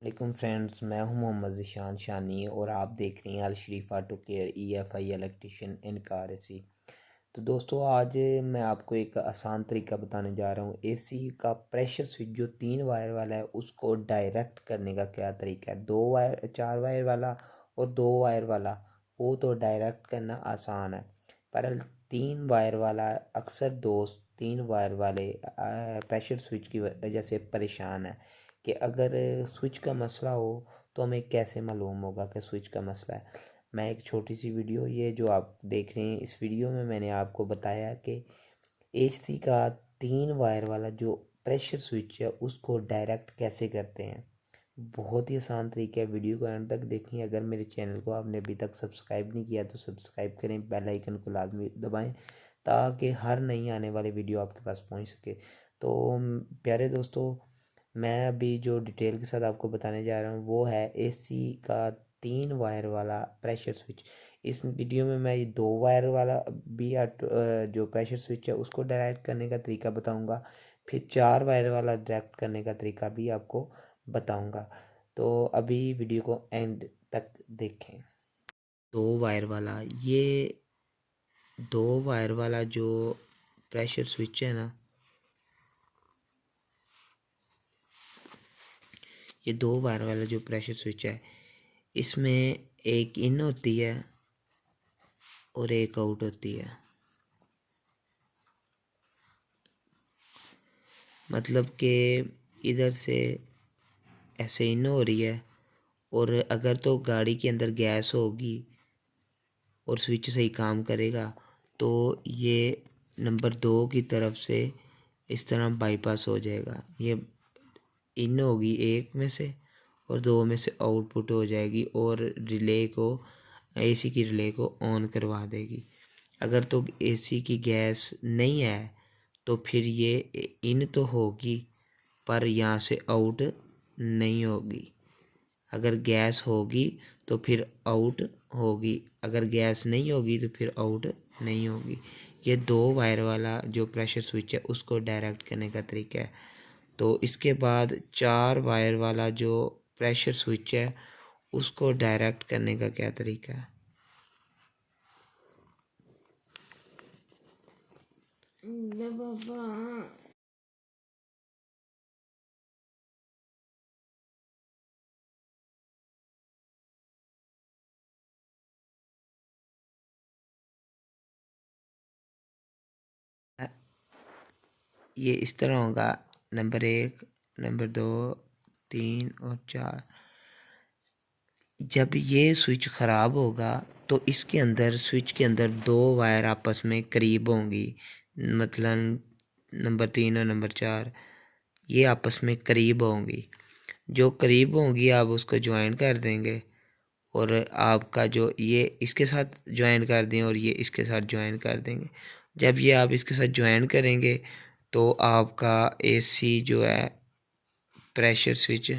वालेकुम फ्रेंड्स, मैं हूं मोहम्मद ज़ीशान शानी और आप देख रहे हैं Al Sharif auto care EFI electrician in car AC. तो दोस्तों, आज मैं आपको एक आसान तरीका बताने जा रहा हूं। एसी का प्रेशर स्विच जो 3 वायर वाला है उसको डायरेक्ट करने का क्या तरीका है। 2 वायर 4 वायर वाला और 2 वायर वाला वो तो डायरेक्ट करना आसान है, पर 3 वायर वाला अक्सर दोस्त 3 वायर वाले प्रेशर स्विच की वजह से परेशान है कि अगर स्विच का मसला हो तो हमें कैसे मालूम होगा कि स्विच का मसला है। मैं एक छोटी सी वीडियो, ये जो आप देख रहे हैं, इस वीडियो में मैंने आपको बताया कि एसी का 3 वायर वाला जो प्रेशर स्विच है उसको डायरेक्ट कैसे करते हैं। बहुत ही आसान तरीका है, वीडियो को एंड तक देखें। अगर मेरे चैनल को आपने अभी तक सब्सक्राइब नहीं किया तो सब्सक्राइब करें, बेल आइकन को लाजमी दबाएं ताकि हर नई आने वाली वीडियो आपके पास पहुंच सके। तो प्यारे दोस्तों, मैं अभी जो डिटेल के साथ आपको बताने जा रहा हूँ वो है एसी का 3 वायर वाला प्रेशर स्विच। इस वीडियो में मैं ये 2 वायर वाला भी जो प्रेशर स्विच है उसको डायरेक्ट करने का तरीका बताऊंगा, फिर 4 वायर वाला डायरेक्ट करने का तरीका भी आपको बताऊंगा। तो अभी वीडियो को एंड तक देखें। 2 वायर वाला, ये 2 वायर वाला जो प्रेशर स्विच है ना, ये 2 वायर वाला जो प्रेशर स्विच है इसमें एक इन होती है और एक आउट होती है। मतलब कि इधर से ऐसे इन हो रही है, और अगर तो गाड़ी के अंदर गैस होगी और स्विच सही काम करेगा तो ये नंबर 2 की तरफ से इस तरह बाईपास हो जाएगा। ये इन होगी एक में से और 2 में से आउटपुट हो जाएगी और रिले को, एसी की रिले को ऑन करवा देगी। अगर तो एसी की गैस नहीं है तो फिर ये इन तो होगी पर यहाँ से आउट नहीं होगी। अगर गैस होगी तो फिर आउट होगी, अगर गैस नहीं होगी तो फिर आउट नहीं होगी। ये 2 वायर वाला जो प्रेशर स्विच है उसको डायरेक्ट करने का तरीका है। तो इसके बाद 4 वायर वाला जो प्रेशर स्विच है उसको डायरेक्ट करने का क्या तरीका है। ये इस तरह होगा, नंबर 1, नंबर 2, 3 और 4। जब ये स्विच ख़राब होगा तो इसके अंदर, स्विच के अंदर 2 वायर आपस में करीब होंगी। मतलब नंबर 3 और नंबर 4 ये आपस में करीब होंगी। जो करीब होंगी आप उसको ज्वाइन कर देंगे, और आपका जो ये इसके साथ ज्वाइन कर दें और ये इसके साथ ज्वाइन कर देंगे। जब ये आप इसके साथ ज्वाइन करेंगे तो आपका एसी जो है pressure switch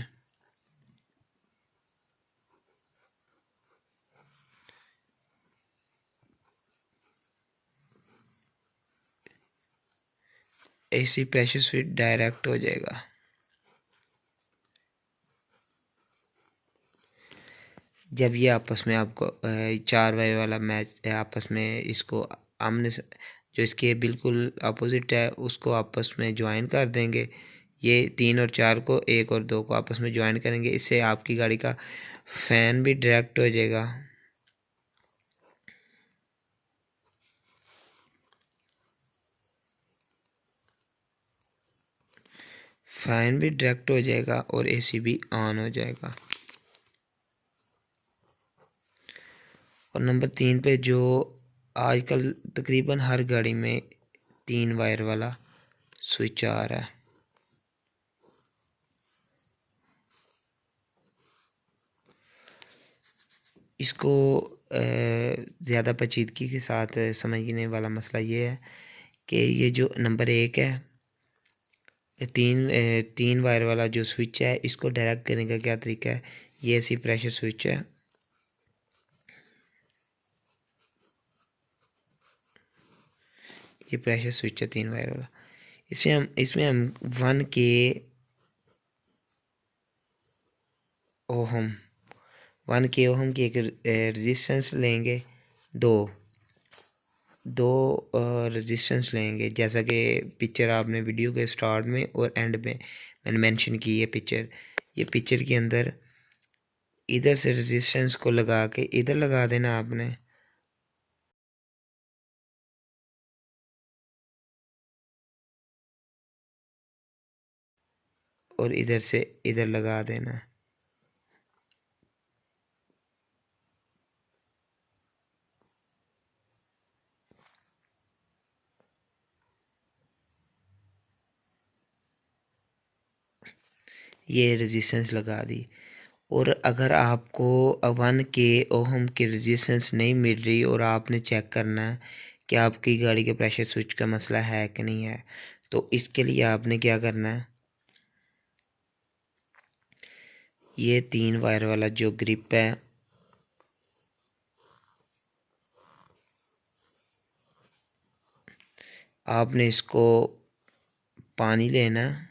AC pressure switch direct हो जाएगा। जब ये आपस में आपको 4 वायर वाला मैच आपस में इसको आमने से, जो इसके बिल्कुल अपोजिट है उसको आपस में ज्वाइन कर देंगे। ये 3 और 4 को, 1 और 2 को आपस में ज्वाइन करेंगे। इससे आपकी गाड़ी का फैन भी डायरेक्ट हो जाएगा। फैन भी डायरेक्ट हो जाएगा और एसी भी ऑन हो जाएगा। और नंबर 3 पे जो आजकल तकरीबन हर गाड़ी में 3 वायर वाला स्विच आ रहा है, इसको ज़्यादा पेचीदगी के साथ समझने वाला मसला ये है कि ये जो नंबर 1 है, 3 वायर वाला जो स्विच है इसको डायरेक्ट करने का क्या तरीका है। ये ऐसी प्रेशर स्विच है, ये प्रेशर स्विच है 3 वायर वाला। इसमें हम 1 के ओहम 1K ओहम की एक रेजिस्टेंस लेंगे। दो दो रेजिस्टेंस लेंगे, जैसा कि पिक्चर आपने वीडियो के स्टार्ट में और एंड में मैंने मेंशन की है पिक्चर। ये पिक्चर के अंदर इधर से रेजिस्टेंस को लगा के इधर लगा देना आपने, और इधर से इधर लगा देना। ये रेजिस्टेंस लगा दी। और अगर आपको 1K ओहम की रेजिस्टेंस नहीं मिल रही और आपने चेक करना है कि आपकी गाड़ी के प्रेशर स्विच का मसला है कि नहीं है, तो इसके लिए आपने क्या करना है, ये 3 वायर वाला जो ग्रिप है, आपने इसको पानी लेना है।